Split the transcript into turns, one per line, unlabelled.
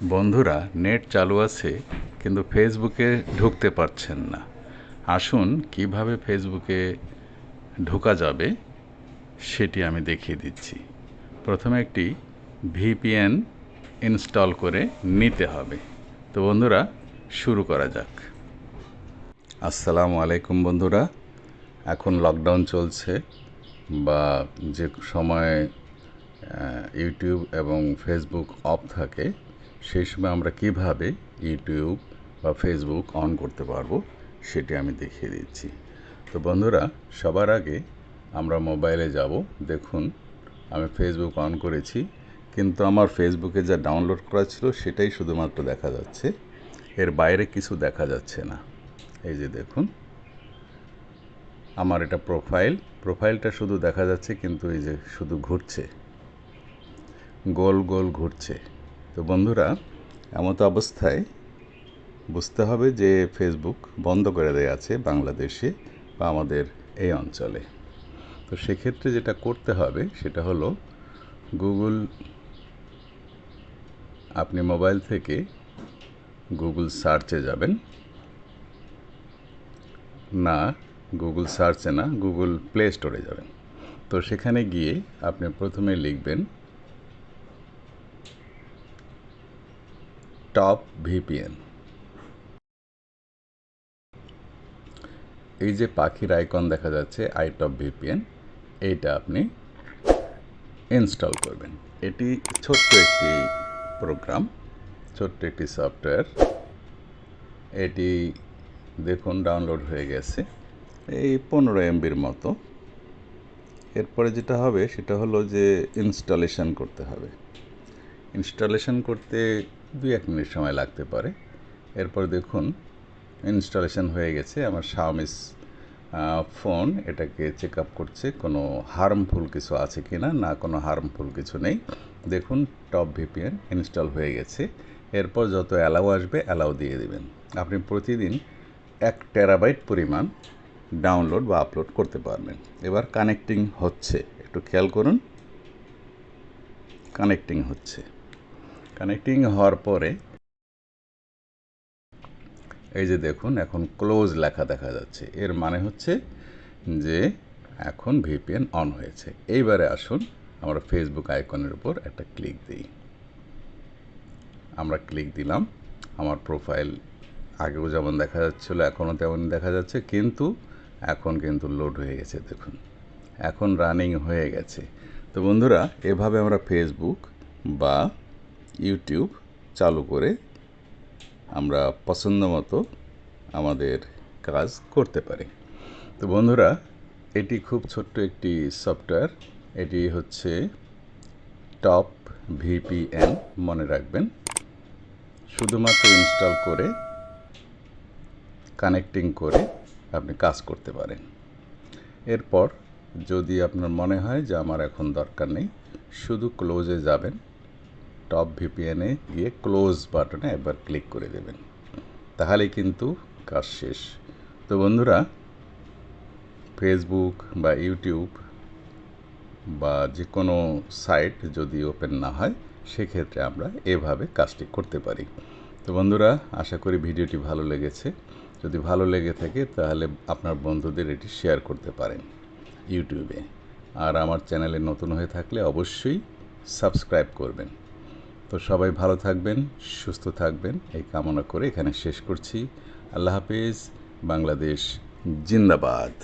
বন্ধুরা, নেট চালু আছে কিন্তু ফেসবুকে ঢুকতে পারছেন না। আসুন কিভাবে ফেসবুকে ঢোকা যাবে সেটি আমি দেখিয়ে দিচ্ছি। প্রথমে একটি ভিপিএন ইনস্টল করে নিতে হবে। তো বন্ধুরা, শুরু করা যাক। আসসালামু আলাইকুম বন্ধুরা। এখন লকডাউন চলছে বা যে সময় ইউটিউব এবং ফেসবুক অফ থাকে, সেই সময় আমরা কিভাবে ইউটিউব বা ফেসবুক অন করতে পারবো সেটি আমি দেখিয়ে দিচ্ছি। তো বন্ধুরা, সবার আগে আমরা মোবাইলে যাব। দেখুন, আমি ফেসবুক অন করেছি, কিন্তু আমার ফেসবুকে যা ডাউনলোড করা ছিল সেটাই শুধুমাত্র দেখা যাচ্ছে, এর বাইরে কিছু দেখা যাচ্ছে না। এই যে দেখুন, আমার এটা প্রোফাইলটা শুধু দেখা যাচ্ছে, কিন্তু এই যে শুধু ঘুরছে, গোল গোল ঘুরছে। তো বন্ধুরা, এমতো অবস্থায় বুঝতে হবে যে ফেসবুক বন্ধ করে দেওয়া আছে বাংলাদেশে বা আমাদের এই অঞ্চলে। তো সেক্ষেত্রে যেটা করতে হবে সেটা হলো আপনি মোবাইল থেকে গুগল সার্চে যাবেন, না গুগল সার্চে না, গুগল প্লে স্টোরে যাবেন। তো সেখানে গিয়ে আপনি প্রথমে লিখবেন টপ ভিপিএন। এই যে পাখির আইকন দেখা যাচ্ছে, টপ ভিপিএন, এইটা আপনি ইনস্টল করবেন। এটি ছোট্ট একটি প্রোগ্রাম, ছোট্ট একটি সফটওয়্যার। এটি দেখুন ডাউনলোড হয়ে গেছে, এই 15 MBর মতো। এরপরে যেটা হবে সেটা হলো যে ইনস্টলেশন করতে হবে। ইনস্টলেশন করতে 2-1 মিনিট সময় লাগতে পারে। এরপর দেখুন ইনস্টলেশন হয়ে গেছে। আমার শাওমিস ফোন এটাকে চেক আপ করছে কোনো হার্মফুল কিছু আছে কি না। না, কোনো হার্মফুল কিছু নেই। দেখুন টপ ভিপিএন ইনস্টল হয়ে গেছে। এরপর যত অ্যালাউ আসবে অ্যালাউ দিয়ে দেবেন। আপনি প্রতিদিন 1 টেরাবাইট পরিমাণ ডাউনলোড বা আপলোড করতে পারবেন। এবার কানেক্টিং হচ্ছে, একটু খেয়াল করুন। কানেক্টিং হচ্ছে। কানেক্টিং হওয়ার পরে এই যে দেখুন, এখন ক্লোজ লেখা দেখা যাচ্ছে। এর মানে হচ্ছে যে এখন ভিপিএন অন হয়েছে। এইবারে আসুন আমরা ফেসবুক আইকনের উপর একটা ক্লিক দিই। আমরা ক্লিক দিলাম। আমার প্রোফাইল আগেও যেমন দেখা যাচ্ছিল এখনও তেমনই দেখা যাচ্ছে, কিন্তু এখন কিন্তু লোড হয়ে গেছে। দেখুন, এখন রানিং হয়ে গেছে। তো বন্ধুরা, এভাবে আমরা ফেসবুক বা ইউটিউব চালু করে আমরা পছন্দ মতো আমাদের কাজ করতে পারি। তো বন্ধুরা, এটি খুব ছোট্ট একটি সফটওয়্যার। এটি হচ্ছে টপ ভিপিএন, মনে রাখবেন। শুধুমাত্র ইনস্টল করে কানেক্টিং করে আপনি কাজ করতে পারেন। এরপর যদি আপনার মনে হয় যে আমার এখন দরকার নেই, শুধু ক্লোজে যাবেন। টপ ভিপিএনে গিয়ে ক্লোজ বাটনে একবার ক্লিক করে দেবেন, তাহলেই কিন্তু কাজ শেষ। তো বন্ধুরা, ফেসবুক বা ইউটিউব বা যে কোনো সাইট যদি ওপেন না হয়, সেক্ষেত্রে আমরা এভাবে কাজটি করতে পারি। তো বন্ধুরা, আশা করি ভিডিওটি ভালো লেগেছে। যদি ভালো লেগে থাকে তাহলে আপনার বন্ধুদের এটি শেয়ার করতে পারেন ইউটিউবে। আর আমার চ্যানেলে নতুন হয়ে থাকলে অবশ্যই সাবস্ক্রাইব করবেন। তো সবাই ভালো থাকবেন, সুস্থ থাকবেন, এই কামনা করে এখানে শেষ করছি। আল্লাহ হাফেজ। বাংলাদেশ জিন্দাবাদ।